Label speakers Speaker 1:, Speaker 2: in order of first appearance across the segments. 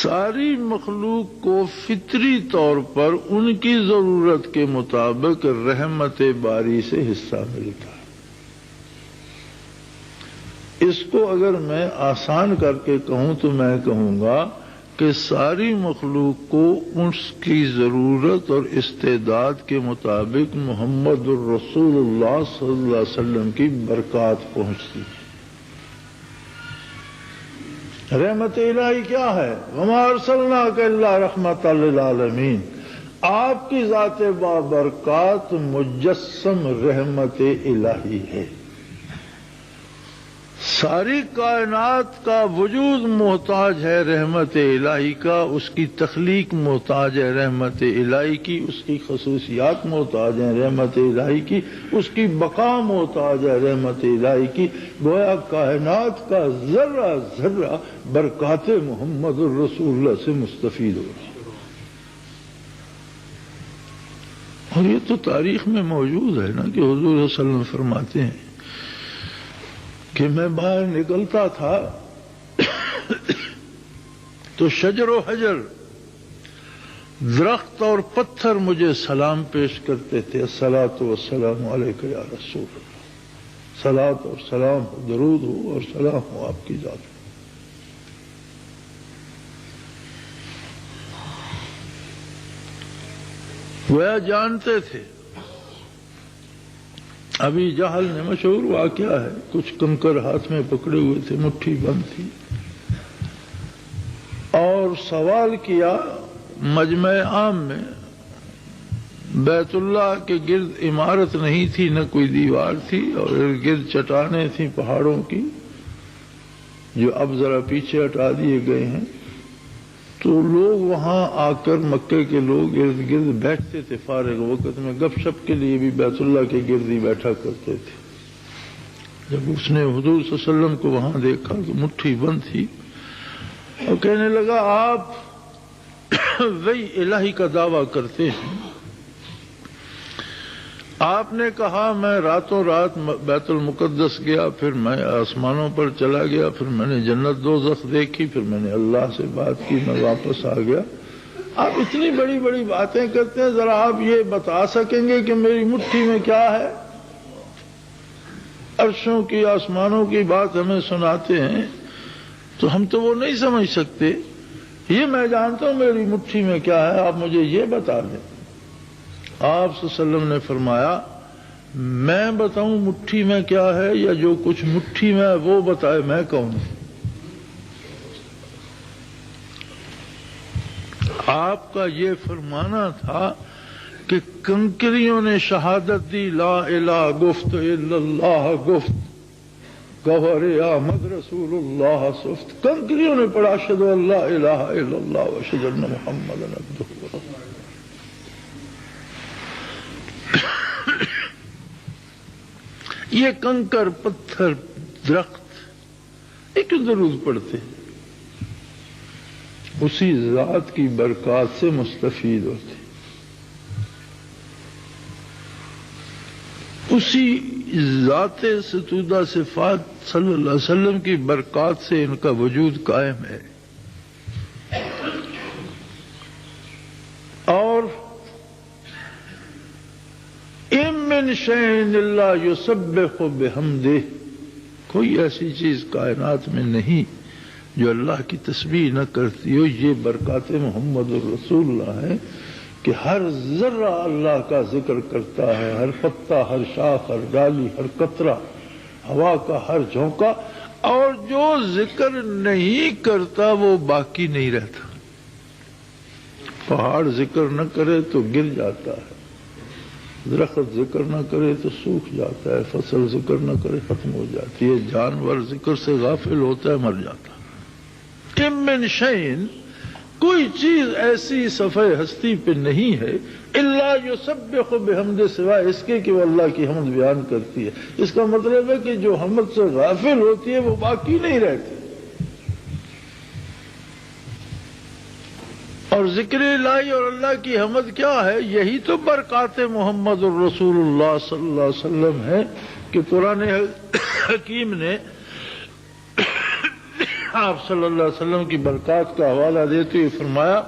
Speaker 1: ساری مخلوق کو فطری طور پر ان کی ضرورت کے مطابق رحمت باری سے حصہ ملتا ہے۔ اس کو اگر میں آسان کر کے کہوں تو میں کہوں گا کہ ساری مخلوق کو اس کی ضرورت اور استعداد کے مطابق محمد الرسول اللہ صلی اللہ علیہ وسلم کی برکات پہنچتی ہے۔ رحمت الہی کیا ہے؟ وما ارسلناک الا رحمۃ للعالمین، آپ کی ذات بابرکات مجسم رحمت الہی ہے۔ ساری کائنات کا وجود محتاج ہے رحمت الہی کا، اس کی تخلیق محتاج ہے رحمت الہی کی، اس کی خصوصیات محتاج ہیں رحمت الہی کی، اس کی بقا محتاج ہے رحمت الہی کی۔ گویا کائنات کا ذرہ ذرہ برکات محمد الرسول اللہ سے مستفید ہو رہا ہے، اور یہ تو تاریخ میں موجود ہے نا کہ حضور صلی اللہ علیہ وسلم فرماتے ہیں کہ میں باہر نکلتا تھا تو شجر و حجر، درخت اور پتھر مجھے سلام پیش کرتے تھے، الصلاۃ والسلام علیک یا رسول اللہ، صلاۃ اور سلام ہو، درود ہو اور سلام ہو آپ کی ذات۔ وہ جانتے تھے۔ ابھی جہل نے مشہور واقعہ ہے، کچھ کنکر ہاتھ میں پکڑے ہوئے تھے، مٹھی بند تھی، اور سوال کیا مجمع عام میں۔ بیت اللہ کے گرد عمارت نہیں تھی، نہ کوئی دیوار تھی، اور گرد چٹانیں تھیں پہاڑوں کی جو اب ذرا پیچھے ہٹا دیے گئے ہیں۔ تو لوگ وہاں آ کر، مکے کے لوگ ارد گرد بیٹھتے تھے، فارغ وقت میں گپ شپ کے لیے بھی بیت اللہ کے گرد ہی بیٹھا کرتے تھے۔ جب اس نے حضور صلی اللہ علیہ وسلم کو وہاں دیکھا تو مٹھی بند تھی، اور کہنے لگا آپ وہی الہی کا دعویٰ کرتے ہیں۔ آپ نے کہا میں راتوں رات بیت المقدس گیا، پھر میں آسمانوں پر چلا گیا، پھر میں نے جنت دوزخ دیکھی، پھر میں نے اللہ سے بات کی، میں واپس آ گیا۔ آپ اتنی بڑی بڑی باتیں کرتے ہیں، ذرا آپ یہ بتا سکیں گے کہ میری مٹھی میں کیا ہے؟ عرشوں کی، آسمانوں کی بات ہمیں سناتے ہیں تو ہم تو وہ نہیں سمجھ سکتے۔ یہ میں جانتا ہوں میری مٹھی میں کیا ہے، آپ مجھے یہ بتا دیں۔ آپ صلی اللہ علیہ وسلم نے فرمایا میں بتاؤں مٹھی میں کیا ہے، یا جو کچھ مٹھی میں ہے وہ بتائے میں کون ہوں؟ آپ کا یہ فرمانا تھا کہ کنکریوں نے شہادت دی، لا الہ گفت الا اللہ گفت، گوہر احمد رسول اللہ صفت۔ کنکریوں نے پڑھا اشہد ان لا الہ الا اللہ واشہد ان محمدا عبدہ ورسولہ۔ یہ کنکر، پتھر، درخت ایک درود پڑھتے ہیں، اسی ذات کی برکات سے مستفید ہوتے، اسی ذات ستودہ صفات صلی اللہ علیہ وسلم کی برکات سے ان کا وجود قائم ہے۔ اور اِن مِّن شَيْءٍ إِلَّا يُسَبِّحُ بِحَمْدِهِ، کوئی ایسی چیز کائنات میں نہیں جو اللہ کی تسبیح نہ کرتی ہو۔ یہ برکات محمد الرسول اللہ ہے کہ ہر ذرہ اللہ کا ذکر کرتا ہے، ہر پتا، ہر شاخ، ہر ڈالی، ہر قطرہ، ہوا کا ہر جھونکا، اور جو ذکر نہیں کرتا وہ باقی نہیں رہتا۔ پہاڑ ذکر نہ کرے تو گر جاتا ہے، درخت ذکر نہ کرے تو سوکھ جاتا ہے، فصل ذکر نہ کرے ختم ہو جاتی ہے، جانور ذکر سے غافل ہوتا ہے، مر جاتا ہے۔ اِن مِّن شَيْءٍ، کوئی چیز ایسی صفحہ ہستی پہ نہیں ہے، الا یسبح بحمد، سوائے اس کے کہ وہ اللہ کی حمد بیان کرتی ہے۔ اس کا مطلب ہے کہ جو حمد سے غافل ہوتی ہے وہ باقی نہیں رہتی۔ اور ذکر الہی اور اللہ کی حمد کیا ہے؟ یہی تو برکات محمد الرسول اللہ صلی اللہ علیہ وسلم ہے کہ قرآن حکیم نے آپ صلی اللہ علیہ وسلم کی برکات کا حوالہ دیتے ہوئے فرمایا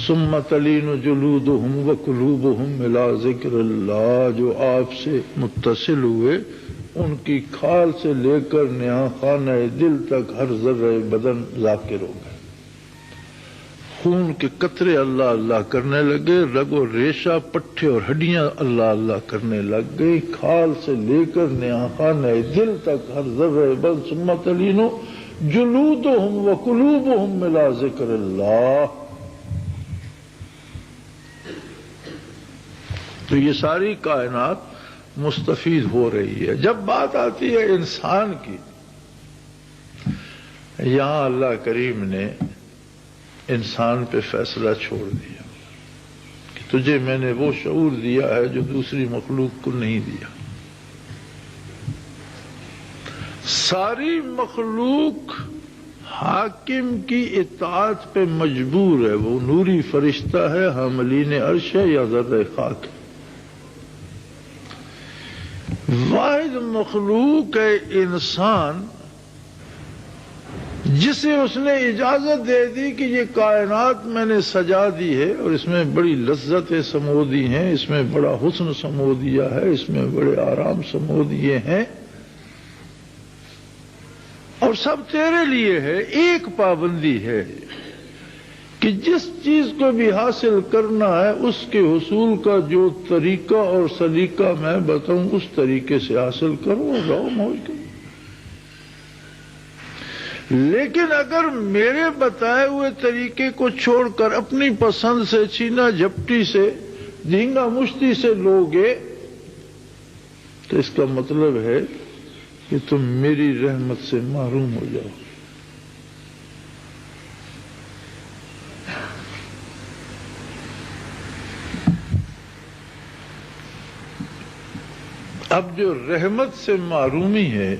Speaker 1: ثم تلین جلودہم وقلوبہم الی ذکر اللہ، جو آپ سے متصل ہوئے ان کی کھال سے لے کر نہا خانہ دل تک ہر ذرہ بدن ذاکر ہو گئے، خون کے قطرے اللہ اللہ کرنے لگے، رگ و ریشہ پٹھے اور ہڈیاں اللہ اللہ کرنے لگ گئی، کھال سے لے کر نہا خانہ دل تک ہر ذرہ بدن ثم تلین جلودہم وقلوبہم الی ذکر اللہ۔ تو یہ ساری کائنات مستفید ہو رہی ہے۔ جب بات آتی ہے انسان کی، یہاں اللہ کریم نے انسان پہ فیصلہ چھوڑ دیا کہ تجھے میں نے وہ شعور دیا ہے جو دوسری مخلوق کو نہیں دیا۔ ساری مخلوق حاکم کی اطاعت پہ مجبور ہے، وہ نوری فرشتہ ہے، حاملین عرش ہے یا ذرہ خاک ہے۔ واحد مخلوق ہے انسان جسے اس نے اجازت دے دی کہ یہ کائنات میں نے سجا دی ہے اور اس میں بڑی لذتیں سمو دی ہیں، اس میں بڑا حسن سمو دیا ہے، اس میں بڑے آرام سمو دیے ہیں، اور سب تیرے لیے ہے۔ ایک پابندی ہے کہ جس چیز کو بھی حاصل کرنا ہے اس کے حصول کا جو طریقہ اور سلیقہ میں بتاؤں اس طریقے سے حاصل کرو، رہو موج کرو۔ لیکن اگر میرے بتائے ہوئے طریقے کو چھوڑ کر اپنی پسند سے چھینا جھپٹی سے دھینگا مشتی سے لوگے تو اس کا مطلب ہے کہ تم میری رحمت سے محروم ہو جاؤ۔ اب جو رحمت سے محرومی ہے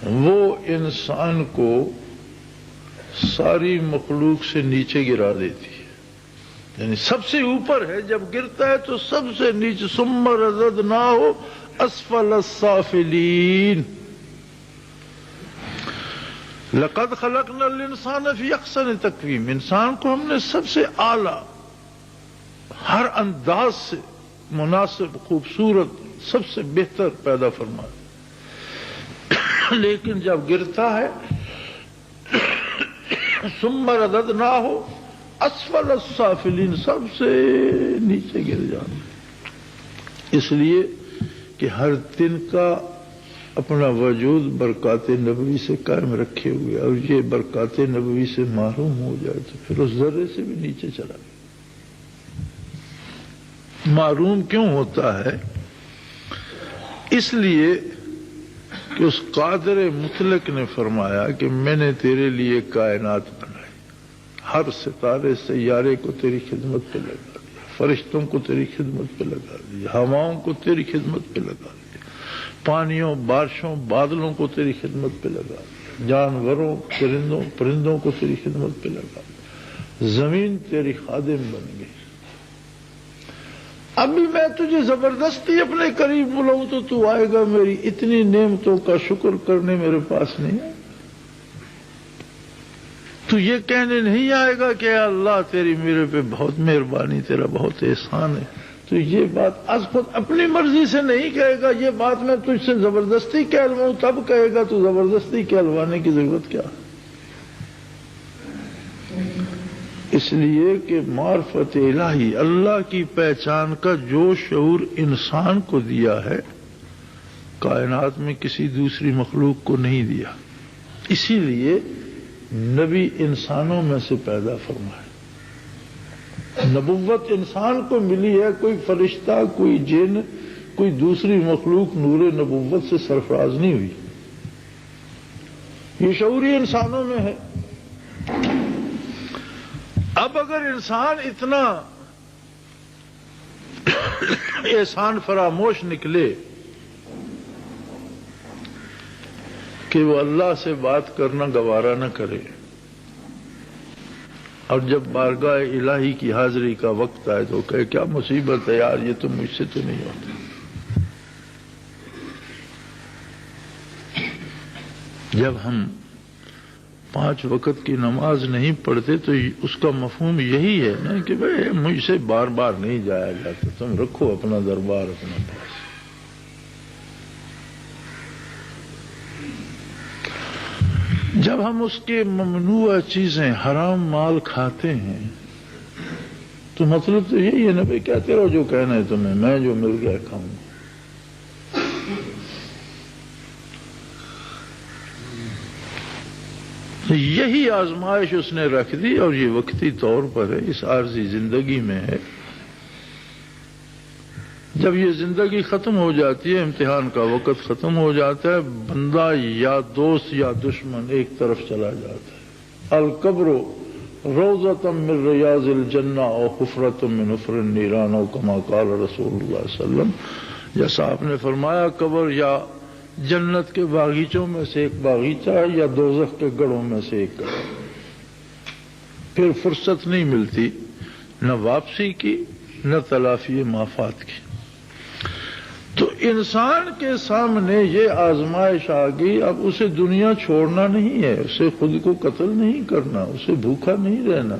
Speaker 1: وہ انسان کو ساری مخلوق سے نیچے گرا دیتی ہے، یعنی سب سے اوپر ہے، جب گرتا ہے تو سب سے نیچے ثم رددناہ اسفل السافلین۔ لقد خلقنا الانسان فی احسن تقویم، انسان کو ہم نے سب سے اعلیٰ ہر انداز سے مناسب خوبصورت سب سے بہتر پیدا فرمایا، لیکن جب گرتا ہے ثم رددناہ اسفل السافلین، سب سے نیچے گر جانا۔ اس لیے کہ ہر دن کا اپنا وجود برکات نبوی سے قائم رکھے ہوئے، اور یہ برکات نبوی سے محروم ہو جائے تو پھر اس ذرے سے بھی نیچے چلا گیا۔ معروم کیوں ہوتا ہے؟ اس لیے کہ اس قادر مطلق نے فرمایا کہ میں نے تیرے لیے کائنات بنائی، ہر ستارے سیارے کو تیری خدمت پہ لگا دیا، فرشتوں کو تیری خدمت پہ لگا دیا، ہواؤں کو تیری خدمت پہ لگا دیا، پانیوں بارشوں بادلوں کو تیری خدمت پہ لگا دیا، جانوروں چرندوں پرندوں کو تیری خدمت پہ لگا دیا، زمین تیری خادم بن گئی۔ ابھی میں تجھے زبردستی اپنے قریب بلاؤں تو تو آئے گا؟ میری اتنی نعمتوں کا شکر کرنے میرے پاس نہیں ہے۔ تو یہ کہنے نہیں آئے گا کہ اے اللہ تیری میرے پہ بہت مہربانی، تیرا بہت احسان ہے۔ تو یہ بات از خود اپنی مرضی سے نہیں کہے گا، یہ بات میں تجھ سے زبردستی کہلواؤں تب کہے گا۔ تو زبردستی کہلوانے کی ضرورت کیا؟ اس لیے کہ معرفت الہی اللہ کی پہچان کا جو شعور انسان کو دیا ہے کائنات میں کسی دوسری مخلوق کو نہیں دیا، اسی لیے نبی انسانوں میں سے پیدا فرمائے۔ نبوت انسان کو ملی ہے، کوئی فرشتہ کوئی جن کوئی دوسری مخلوق نور نبوت سے سرفراز نہیں ہوئی، یہ شعوری انسانوں میں ہے۔ اب اگر انسان اتنا احسان فراموش نکلے کہ وہ اللہ سے بات کرنا گوارا نہ کرے، اور جب بارگاہ الہی کی حاضری کا وقت آئے تو کہے کیا مصیبت ہے یار، یہ تو مجھ سے تو نہیں ہوتا۔ جب ہم 5 وقت کی نماز نہیں پڑھتے تو اس کا مفہوم یہی ہے نا کہ بھئی مجھ سے بار بار نہیں جایا جاتا، تم رکھو اپنا دربار اپنا پاس۔ جب ہم اس کے ممنوع چیزیں حرام مال کھاتے ہیں تو مطلب تو یہی ہے نا بھئی کیا تیرا جو کہنا ہے تمہیں، میں جو مل گیا کھاؤں گا۔ یہی آزمائش اس نے رکھ دی، اور یہ وقتی طور پر ہے، اس عارضی زندگی میں ہے۔ جب یہ زندگی ختم ہو جاتی ہے، امتحان کا وقت ختم ہو جاتا ہے، بندہ یا دوست یا دشمن ایک طرف چلا جاتا ہے۔ القبر روضۃ من ریاض الجنہ اور حفرۃ من حفر النیران، او کما قال رسول اللہ صلی اللہ علیہ وسلم، جیسا آپ نے فرمایا قبر یا جنت کے باغیچوں میں سے ایک باغیچہ ہے یا دوزخ کے گڑھوں میں سے ایک گڑھ۔ پھر فرصت نہیں ملتی نہ واپسی کی نہ تلافی مافات کی۔ تو انسان کے سامنے یہ آزمائش آ گئی، اب اسے دنیا چھوڑنا نہیں ہے، اسے خود کو قتل نہیں کرنا، اسے بھوکا نہیں رہنا،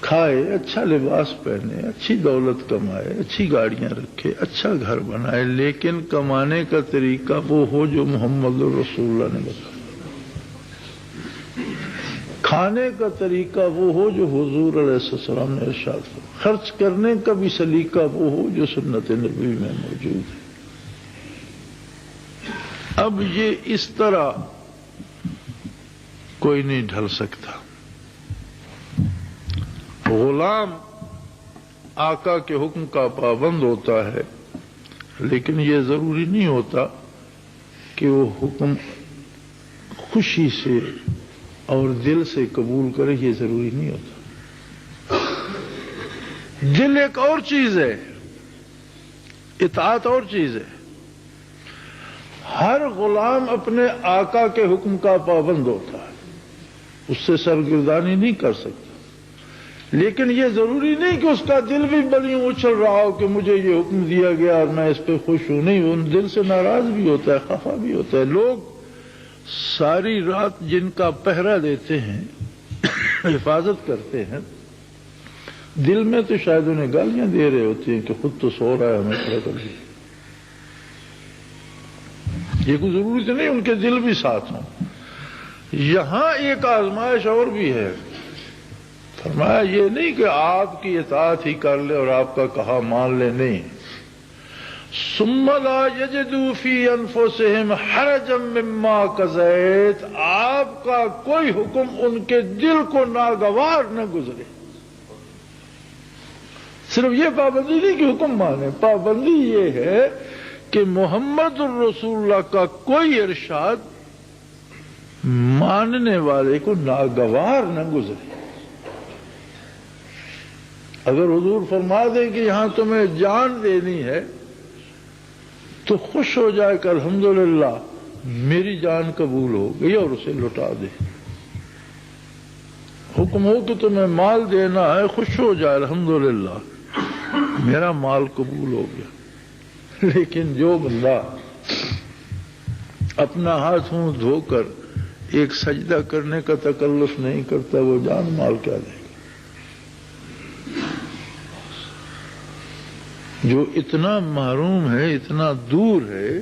Speaker 1: کھائے، اچھا لباس پہنے، اچھی دولت کمائے، اچھی گاڑیاں رکھے، اچھا گھر بنائے، لیکن کمانے کا طریقہ وہ ہو جو محمد رسول اللہ نے بتایا، کھانے کا طریقہ وہ ہو جو حضور علیہ السلام نے ارشاد کیا، خرچ کرنے کا بھی سلیقہ وہ ہو جو سنت نبی میں موجود ہے۔ اب یہ اس طرح کوئی نہیں ڈھل سکتا۔ غلام آقا کے حکم کا پابند ہوتا ہے، لیکن یہ ضروری نہیں ہوتا کہ وہ حکم خوشی سے اور دل سے قبول کرے، یہ ضروری نہیں ہوتا۔ دل ایک اور چیز ہے، اطاعت اور چیز ہے۔ ہر غلام اپنے آقا کے حکم کا پابند ہوتا ہے، اس سے سرگردانی نہیں کر سکتا، لیکن یہ ضروری نہیں کہ اس کا دل بھی بلیوں اچھل رہا ہو کہ مجھے یہ حکم دیا گیا اور میں اس پہ خوش ہوں، نہیں، ان دل سے ناراض بھی ہوتا ہے، خفا بھی ہوتا ہے۔ لوگ ساری رات جن کا پہرا دیتے ہیں، حفاظت کرتے ہیں، دل میں تو شاید انہیں گالیاں دے رہے ہوتے ہیں کہ خود تو سو رہا ہے، ہمیں کھڑا کر دیا۔ یہ کوئی ضروری تو نہیں ان کے دل بھی ساتھ ہوں۔ یہاں ایک آزمائش اور بھی ہے، فرمایا یہ نہیں کہ آپ کی اطاعت ہی کر لے اور آپ کا کہا مان لے، نہیں۔ ثم لا یجدوا فی انفسہم حرجا مما قضیت، آپ کا کوئی حکم ان کے دل کو ناگوار نہ گزرے۔ صرف یہ پابندی نہیں کہ حکم مانے، پابندی یہ ہے کہ محمد الرسول اللہ کا کوئی ارشاد ماننے والے کو ناگوار نہ گزرے۔ اگر حضور فرما دے کہ یہاں تمہیں جان دینی ہے تو خوش ہو جائے کہ الحمدللہ میری جان قبول ہو گئی، اور اسے لٹا دے۔ حکم ہو کہ تمہیں مال دینا ہے، خوش ہو جائے الحمدللہ میرا مال قبول ہو گیا۔ لیکن جو بندہ اپنا ہاتھ منہ دھو کر ایک سجدہ کرنے کا تکلف نہیں کرتا، وہ جان مال کیا دے گا؟ جو اتنا محروم ہے، اتنا دور ہے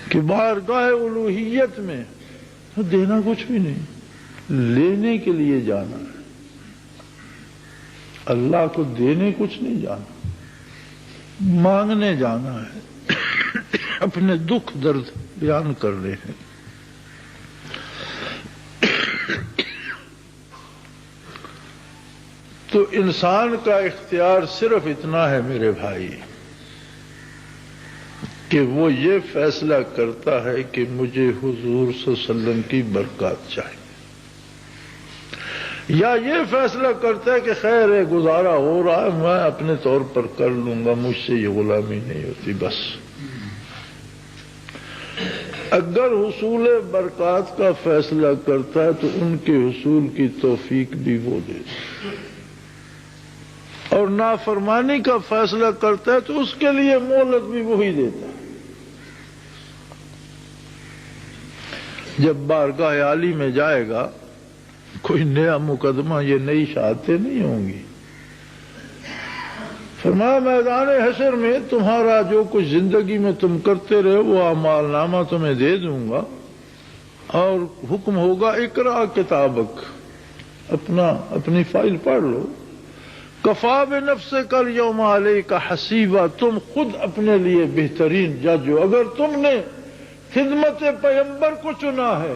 Speaker 1: کہ بارگاہ الوہیت میں دینا کچھ بھی نہیں، لینے کے لیے جانا ہے، اللہ کو دینے کچھ نہیں جانا، مانگنے جانا ہے، اپنے دکھ درد بیان کرنے ہیں۔ تو انسان کا اختیار صرف اتنا ہے میرے بھائی کہ وہ یہ فیصلہ کرتا ہے کہ مجھے حضور صلی اللہ علیہ وسلم کی برکات چاہیے، یا یہ فیصلہ کرتا ہے کہ خیر ہے، گزارا ہو رہا ہے، میں اپنے طور پر کر لوں گا، مجھ سے یہ غلامی نہیں ہوتی بس۔ اگر حصول برکات کا فیصلہ کرتا ہے تو ان کے حصول کی توفیق بھی وہ دے، اور نافرمانی کا فیصلہ کرتا ہے تو اس کے لیے مہلت بھی وہی دیتا ہے۔ جب بارگاہ عالی میں جائے گا کوئی نیا مقدمہ، یہ نئی شہادتیں نہیں ہوں گی۔ فرمایا میدان حشر میں تمہارا جو کچھ زندگی میں تم کرتے رہے وہ اعمال نامہ تمہیں دے دوں گا، اور حکم ہوگا اقرا کتابک، اپنی فائل پڑھ لو۔ کفا بنفسک الیوم علیک حسیبا، تم خود اپنے لیے بہترین جج ہو۔ اگر تم نے خدمت پیغمبر کو چنا ہے،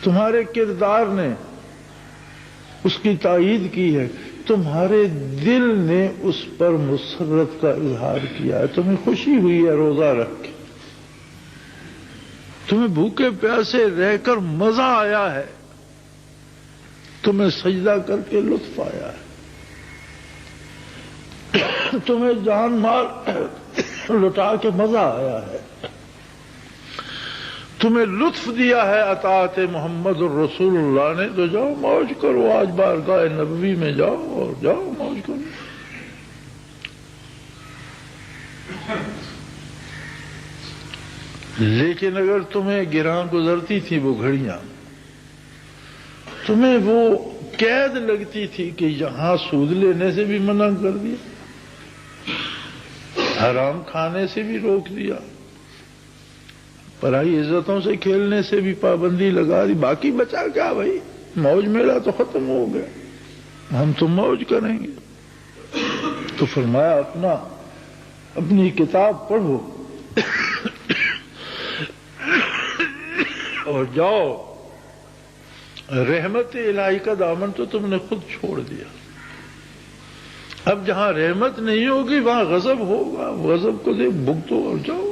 Speaker 1: تمہارے کردار نے اس کی تائید کی ہے، تمہارے دل نے اس پر مسرت کا اظہار کیا ہے، تمہیں خوشی ہوئی ہے روزہ رکھ کے، تمہیں بھوکے پیاسے رہ کر مزہ آیا ہے، تمہیں سجدہ کر کے لطف آیا ہے، تمہیں جان مال لٹا کے مزہ آیا ہے، تمہیں لطف دیا ہے اطاعت محمد الرسول اللہ نے، تو جاؤ موج کرو، آج بارگاہ نبوی میں جاؤ اور جاؤ موج کرو۔ لیکن اگر تمہیں گراں گزرتی تھی وہ گھڑیاں، تمہیں وہ قید لگتی تھی کہ یہاں سود لینے سے بھی منع کر دیا، حرام کھانے سے بھی روک دیا، پرائی عزتوں سے کھیلنے سے بھی پابندی لگا دی، باقی بچا کیا بھائی؟ موج میلہ تو ختم ہو گیا، ہم تو موج کریں گے۔ تو فرمایا اپنی کتاب پڑھو اور جاؤ، رحمت الہی کا دامن تو تم نے خود چھوڑ دیا، اب جہاں رحمت نہیں ہوگی وہاں غضب ہوگا، غضب کو دے بھگتو اور جاؤ۔